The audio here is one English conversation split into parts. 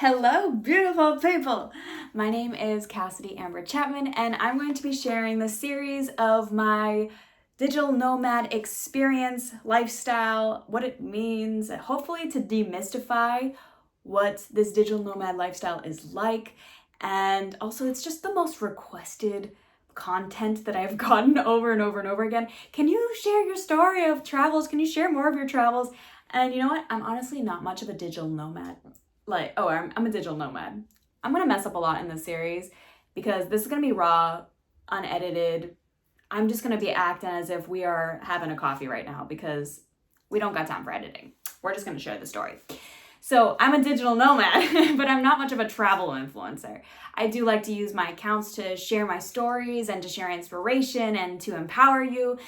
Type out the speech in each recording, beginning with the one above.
Hello, beautiful people! My name is Cassidy Amber Chapman, and I'm going to be sharing the series of my digital nomad experience, lifestyle, what it means, hopefully to demystify what this digital nomad lifestyle is like. And also, it's just the most requested content that I've gotten over and over and over again. Can you share your story of travels? Can you share more of your travels? And you know what? I'm honestly not much of a digital nomad. I'm a digital nomad. I'm gonna mess up a lot in this series because this is gonna be raw, unedited. I'm just gonna be acting as if we are having a coffee right now because we don't got time for editing. We're just gonna share the story. So I'm a digital nomad, but I'm not much of a travel influencer. I do like to use my accounts to share my stories and to share inspiration and to empower you.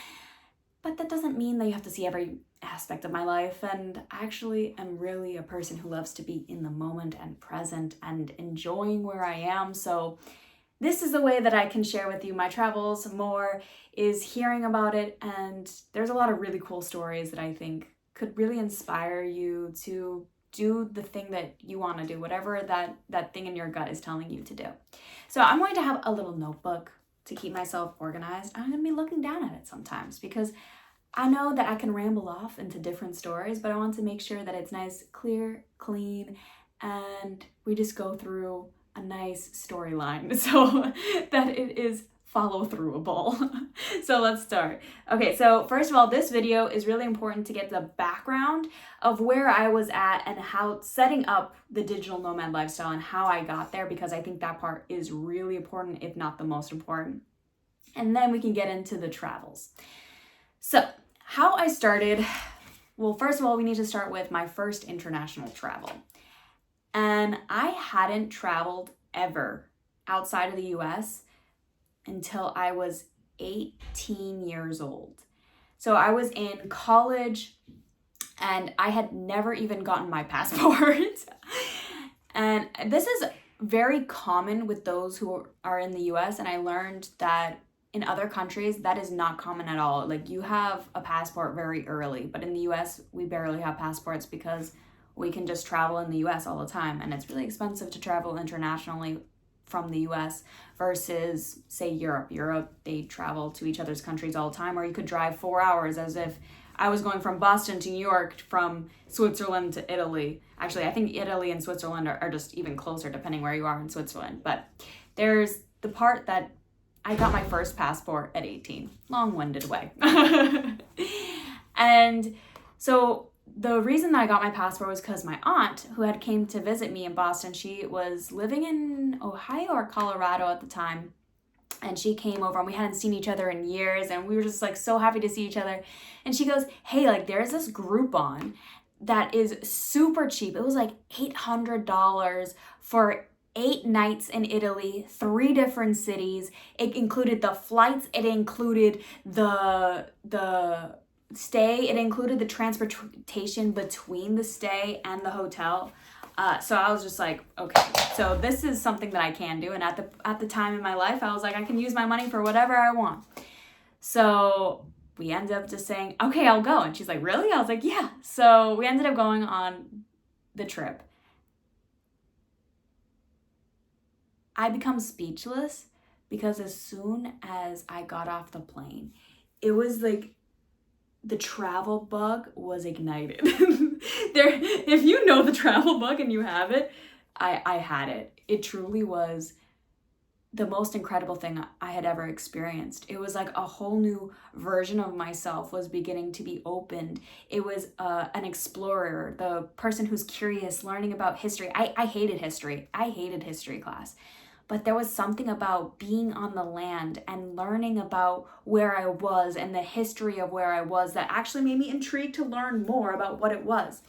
But that doesn't mean that you have to see every aspect of my life. And I actually am really a person who loves to be in the moment and present and enjoying where I am. So this is the way that I can share with you my travels more, is hearing about it. And there's a lot of really cool stories that I think could really inspire you to do the thing that you want to do, whatever that thing in your gut is telling you to do. So I'm going to have a little notebook to keep myself organized. I'm going to be looking down at it sometimes because I know that I can ramble off into different stories, but I want to make sure that it's nice, clear, clean, and we just go through a nice storyline so that it is follow-throughable. So let's start. Okay, so first of all, this video is really important to get the background of where I was at and how setting up the digital nomad lifestyle and how I got there, because I think that part is really important, if not the most important. And then we can get into the travels. So how I started, well, first of all, we need to start with my first international travel. And I hadn't traveled ever outside of the US until I was 18 years old. So I was in college and I had never even gotten my passport. And this is very common with those who are in the US, and I learned that in other countries, that is not common at all. Like, you have a passport very early, but in the US, we barely have passports because we can just travel in the US all the time. And it's really expensive to travel internationally from the US versus, say, Europe. Europe, they travel to each other's countries all the time, or you could drive 4 hours, as if I was going from Boston to New York, from Switzerland to Italy. Actually, I think Italy and Switzerland are just even closer depending where you are in Switzerland. But there's the part that I got my first passport at 18. Long-winded way. And so the reason that I got my passport was because my aunt, who had came to visit me in Boston, she was living in Ohio or Colorado at the time. And she came over and we hadn't seen each other in years. And we were just like so happy to see each other. And she goes, hey, like there's this Groupon that is super cheap. It was like $800 for 8 nights in Italy, 3 different cities. It included the flights. It included the stay. It included the transportation between the stay and the hotel. So I was just like, okay, so this is something that I can do. And at the time in my life, I was like, I can use my money for whatever I want. So we ended up just saying, okay, I'll go. And she's like, really? I was like, yeah. So we ended up going on the trip. I become speechless because as soon as I got off the plane, it was like the travel bug was ignited. If you know the travel bug and you have it, I had it. It truly was the most incredible thing I had ever experienced. It was like a whole new version of myself was beginning to be opened. It was an explorer, the person who's curious, learning about history. I hated history. I hated history class. But there was something about being on the land and learning about where I was and the history of where I was that actually made me intrigued to learn more about what it was.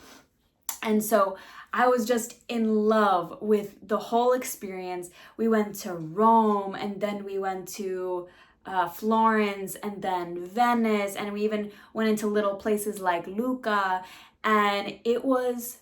And so I was just in love with the whole experience. We went to Rome, and then we went to Florence, and then Venice, and we even went into little places like Lucca. And it was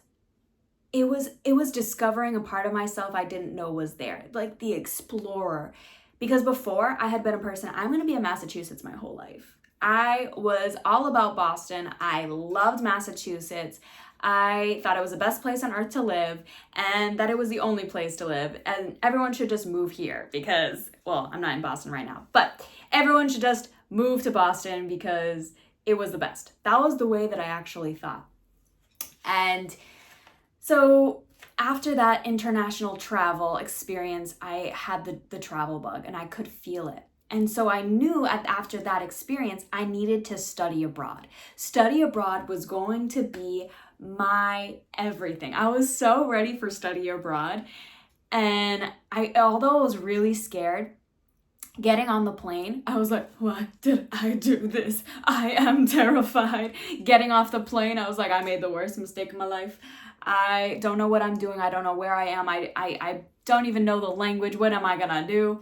discovering a part of myself I didn't know was there, like the explorer. Because before, I had been a person, I'm going to be in Massachusetts my whole life. I was all about Boston. I loved Massachusetts. I thought it was the best place on earth to live and that it was the only place to live. And everyone should just move here because, well, I'm not in Boston right now, but everyone should just move to Boston because it was the best. That was the way that I actually thought. And so after that international travel experience, I had the travel bug and I could feel it. And so I knew after that experience, I needed to study abroad. Study abroad was going to be my everything. I was so ready for study abroad. And although I was really scared, getting on the plane, I was like, why did I do this? I am terrified. Getting off the plane, I was like, I made the worst mistake of my life. I don't know what I'm doing. I don't know where I am. I don't even know the language. What am I gonna do?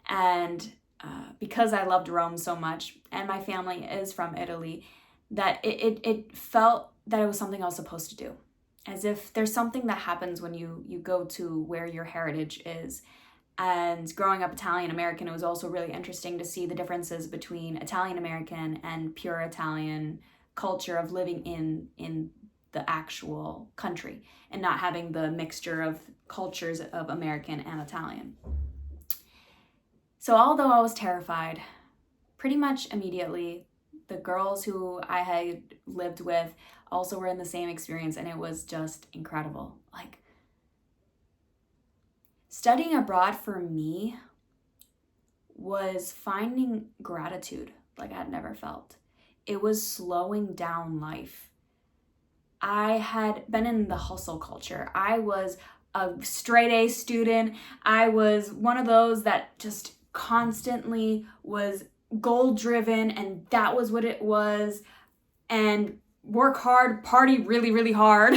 And because I loved Rome so much, and my family is from Italy, that it felt that it was something I was supposed to do. As if there's something that happens when you go to where your heritage is. And growing up Italian American, it was also really interesting to see the differences between Italian American and pure Italian culture of living in the actual country and not having the mixture of cultures of American and Italian. So although I was terrified, pretty much immediately, the girls who I had lived with also were in the same experience, and it was just incredible. Like, studying abroad for me was finding gratitude like I'd never felt. It was slowing down life. I had been in the hustle culture. I was a straight A student. I was one of those that just constantly was goal driven, and that was what it was. And work hard, party really, really hard.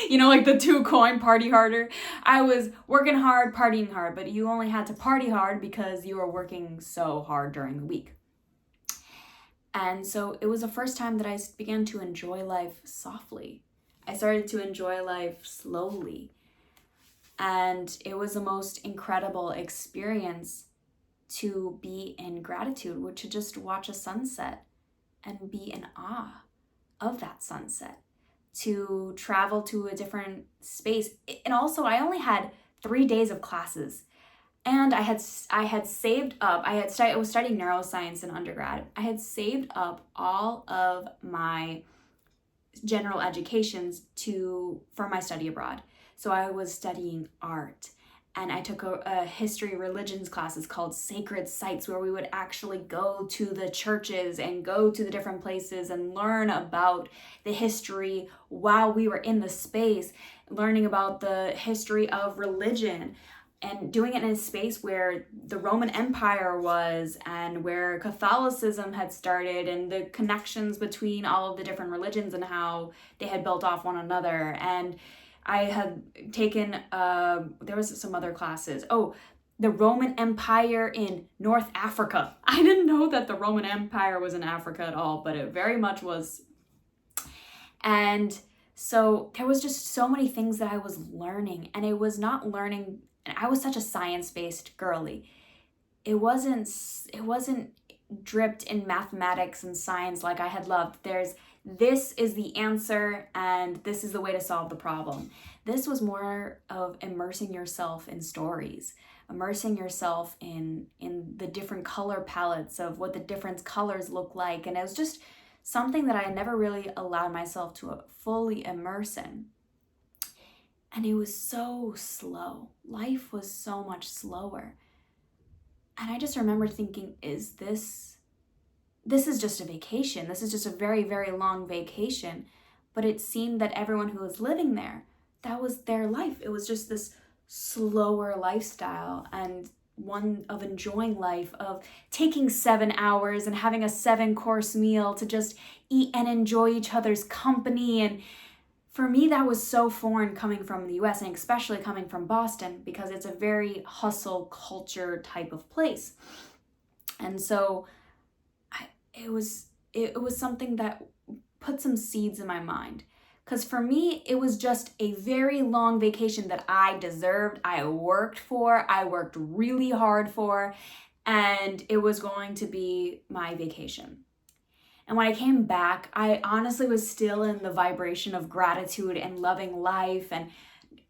You know, like the two coin, party harder. I was working hard, partying hard, but you only had to party hard because you were working so hard during the week. And so it was the first time that I began to enjoy life softly. I started to enjoy life slowly. And it was the most incredible experience to be in gratitude, which to just watch a sunset and be in awe of that sunset, to travel to a different space. And also, I only had 3 days of classes, and I had saved up. I was studying neuroscience in undergrad. I had saved up all of my general educations for my study abroad. So I was studying art, and I took a history religions classes called Sacred Sites, where we would actually go to the churches and go to the different places and learn about the history while we were in the space, learning about the history of religion and doing it in a space where the Roman Empire was and where Catholicism had started and the connections between all of the different religions and how they had built off one another. And I had taken, there was some other classes. Oh, the Roman Empire in North Africa. I didn't know that the Roman Empire was in Africa at all, but it very much was. And so there was just so many things that I was learning, and it was not learning, and I was such a science-based girly. It wasn't dripped in mathematics and science like I had loved. This is the answer and this is the way to solve the problem. This was more of immersing yourself in stories, immersing yourself in the different color palettes of what the different colors look like. And it was just something that I never really allowed myself to fully immerse in. And it was so slow. Life was so much slower. And I just remember thinking, this is just a vacation. This is just a very, very long vacation. But it seemed that everyone who was living there, that was their life. It was just this slower lifestyle and one of enjoying life, of taking 7 hours and having a 7-course meal to just eat and enjoy each other's company. And for me, that was so foreign coming from the US, and especially coming from Boston, because it's a very hustle culture type of place. And so it was something that put some seeds in my mind. Because for me, it was just a very long vacation that I deserved, I worked really hard for, and it was going to be my vacation. And when I came back, I honestly was still in the vibration of gratitude and loving life. And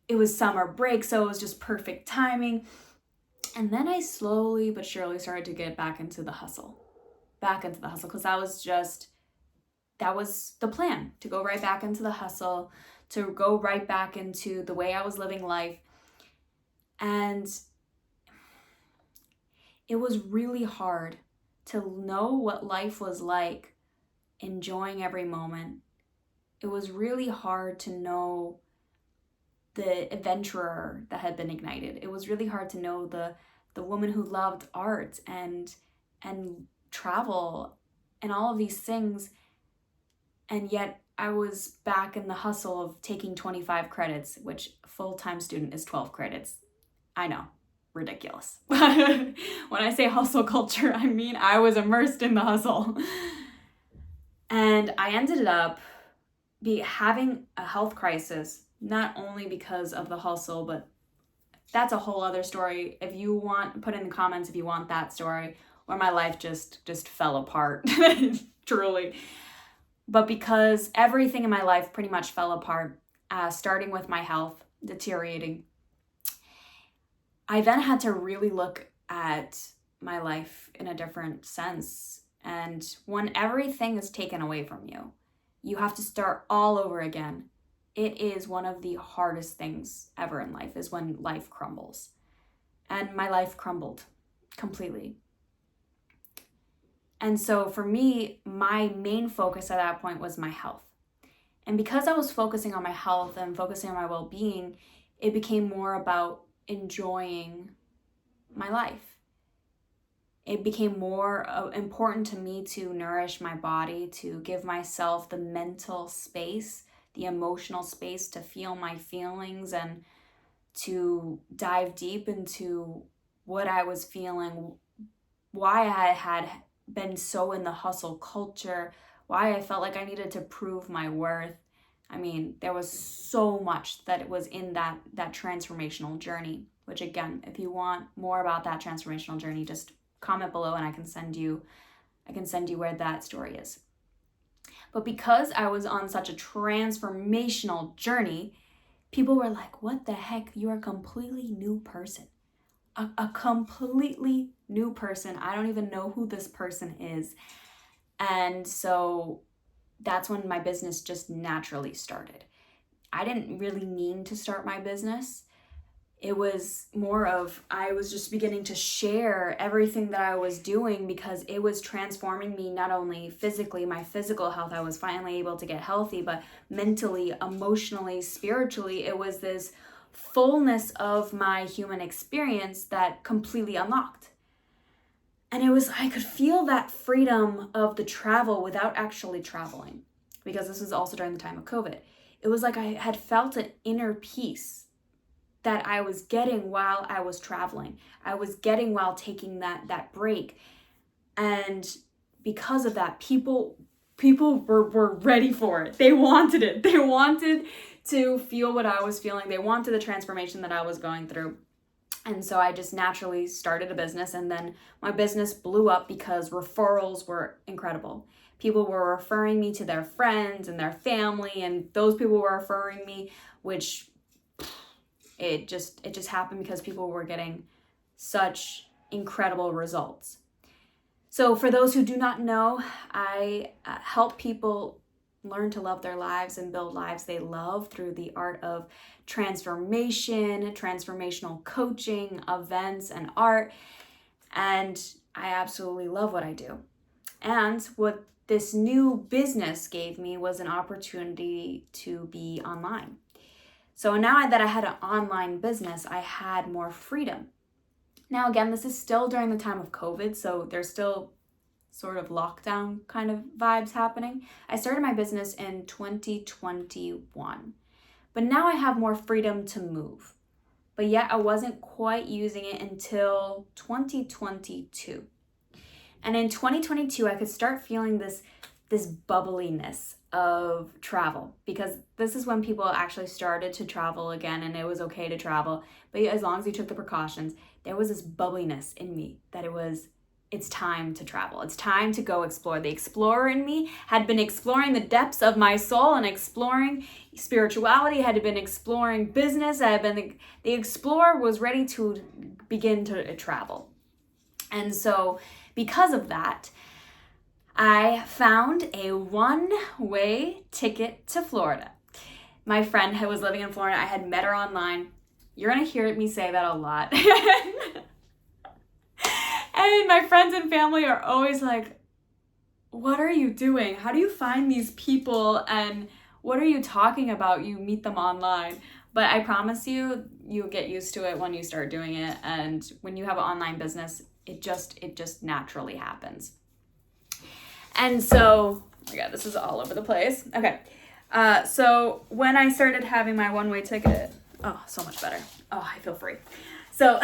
it was summer break, so it was just perfect timing. And then I slowly but surely started to get back into the hustle. Because that was the plan, to go right back into the hustle, to go right back into the way I was living life. And it was really hard to know what life was like, enjoying every moment. It was really hard to know the adventurer that had been ignited. It was really hard to know the woman who loved art and travel and all of these things. And yet I was back in the hustle of taking 25 credits, which full-time student is 12 credits. I know, ridiculous. When I say hustle culture, I mean I was immersed in the hustle. And I ended up having a health crisis, not only because of the hustle, but that's a whole other story. If you want, put in the comments if you want that story, where my life just fell apart, truly. But because everything in my life pretty much fell apart, starting with my health deteriorating, I then had to really look at my life in a different sense. And when everything is taken away from you, you have to start all over again. It is one of the hardest things ever in life, is when life crumbles. And my life crumbled completely. And so for me, my main focus at that point was my health. And because I was focusing on my health and focusing on my well-being, it became more about enjoying my life. It became more important to me to nourish my body, to give myself the mental space, the emotional space to feel my feelings, and to dive deep into what I was feeling, why I had been so in the hustle culture, why I felt like I needed to prove my worth. I mean, there was so much that was in that transformational journey, which again, if you want more about that transformational journey, just comment below and I can send you where that story is. But because I was on such a transformational journey, people were like, what the heck? You're a completely new person. A completely new person. I don't even know who this person is. And so that's when my business just naturally started. I didn't really mean to start my business. It was more of, I was just beginning to share everything that I was doing because it was transforming me, not only physically, my physical health, I was finally able to get healthy, but mentally, emotionally, spiritually, it was this fullness of my human experience that completely unlocked. And it was, I could feel that freedom of the travel without actually traveling, because this was also during the time of COVID. It was like I had felt an inner peace that I was getting while I was traveling. I was getting while taking that break. And because of that, people were ready for it. They wanted it. They wanted to feel what I was feeling. They wanted the transformation that I was going through. And so I just naturally started a business, and then my business blew up because referrals were incredible. People were referring me to their friends and their family, and those people were referring me, which it just happened because people were getting such incredible results. So for those who do not know, I help people learn to love their lives and build lives they love through the art of transformation, transformational coaching, events, and art. And I absolutely love what I do. And what this new business gave me was an opportunity to be online. So now that I had an online business, I had more freedom. Now, again, this is still during the time of COVID, so there's still sort of lockdown kind of vibes happening. I started my business in 2021, but now I have more freedom to move. But yet I wasn't quite using it until 2022. And in 2022, I could start feeling this bubbliness of travel, because this is when people actually started to travel again, and it was okay to travel, but as long as you took the precautions, there was this bubbliness in me that it it's time to travel. It's time to go explore. The explorer in me had been exploring the depths of my soul and exploring spirituality, had been exploring business. The explorer was ready to begin to travel. And so because of that, I found a one-way ticket to Florida. My friend who was living in Florida, I had met her online. You're going to hear me say that a lot. And my friends and family are always like, what are you doing? How do you find these people? And what are you talking about? You meet them online. But I promise you, you'll get used to it when you start doing it. And when you have an online business, it just naturally happens. And so, oh my God, this is all over the place. Okay. So when I started having my one-way ticket, oh, so much better. Oh, I feel free. So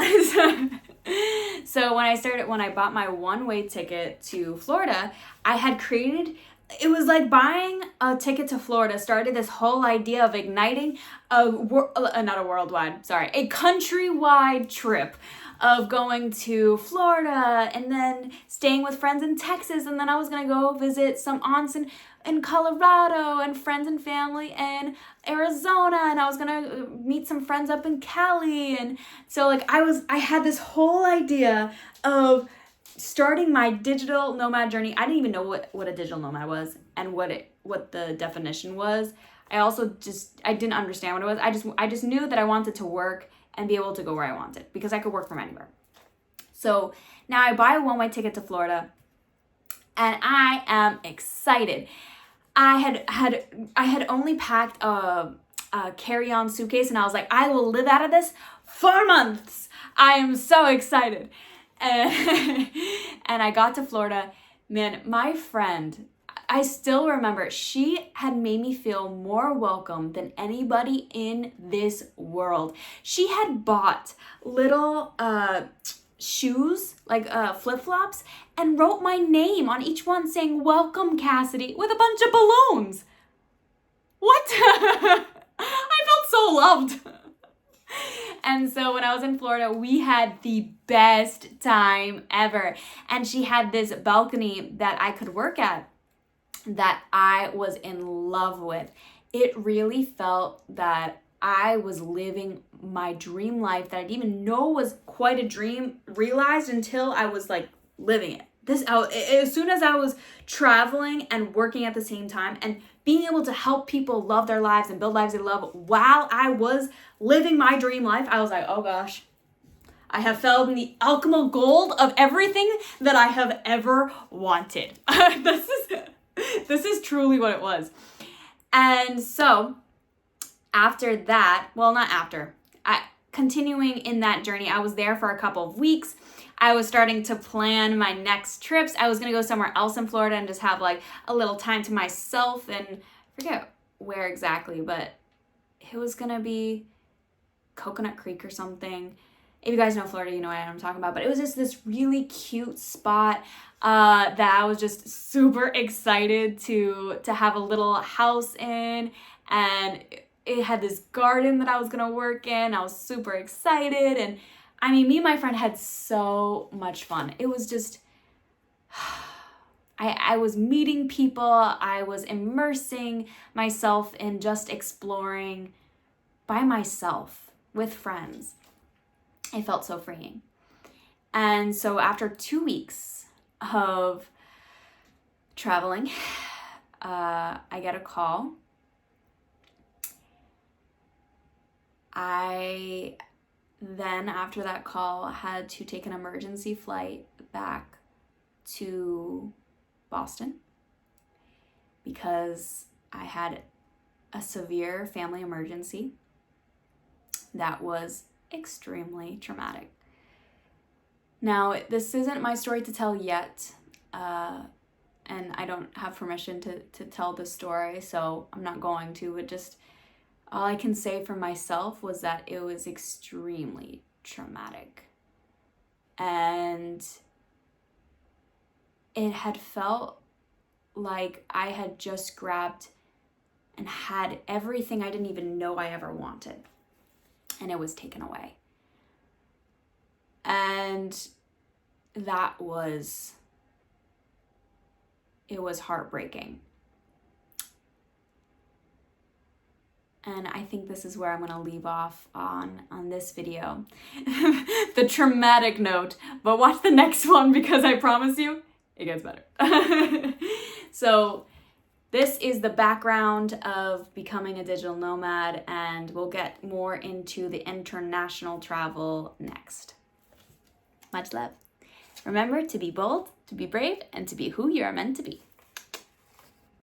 when I bought my one-way ticket to Florida, I had created, it was like buying a ticket to Florida started this whole idea of igniting a countrywide trip of going to Florida and then staying with friends in Texas. And then I was going to go visit some aunts in Colorado and friends and family in Arizona. And I was going to meet some friends up in Cali. And so I had this whole idea of starting my digital nomad journey. I didn't even know what a digital nomad was and what the definition was. I didn't understand what it was. I just knew that I wanted to work and be able to go where I wanted because I could work from anywhere. So now I buy a one-way ticket to Florida and I am excited. I had only packed a carry-on suitcase and I was like, I will live out of this for months. I am so excited. And I got to Florida. Man, my friend, I still remember, she had made me feel more welcome than anybody in this world. She had bought little shoes, like flip-flops, and wrote my name on each one saying, "Welcome, Cassidy," with a bunch of balloons. What? I felt so loved. And so when I was in Florida, we had the best time ever. And she had this balcony that I could work at that I was in love with. It really felt that I was living my dream life that I didn't even know was quite a dream realized until I was like living it. As soon as I was traveling and working at the same time and being able to help people love their lives and build lives they love while I was living my dream life, I was like, oh gosh, I have found the alchemical gold of everything that I have ever wanted. This is truly what it was. And so after that, continuing in that journey, I was there for a couple of weeks. I was starting to plan my next trips. I was going to go somewhere else in Florida and just have like a little time to myself, and I forget where exactly, but it was going to be Coconut Creek or something. If you guys know Florida, you know what I'm talking about. But it was just this really cute spot that I was just super excited to have a little house in. And it had this garden that I was going to work in. I was super excited. And I mean, me and my friend had so much fun. It was just, I was meeting people. I was immersing myself in just exploring by myself with friends. It felt so freeing. And so after 2 weeks of traveling, I get a call. I then, after that call, had to take an emergency flight back to Boston because I had a severe family emergency that was extremely traumatic. Now, this isn't my story to tell yet, and I don't have permission to tell the story, so I'm not going to, but just all I can say for myself was that it was extremely traumatic. And it had felt like I had just grabbed and had everything I didn't even know I ever wanted, and it was taken away. And it was heartbreaking. And I think this is where I'm gonna leave off on this video. The traumatic note, but watch the next one because I promise you, it gets better. So this is the background of becoming a digital nomad, and we'll get more into the international travel next. Much love. Remember to be bold, to be brave, and to be who you are meant to be.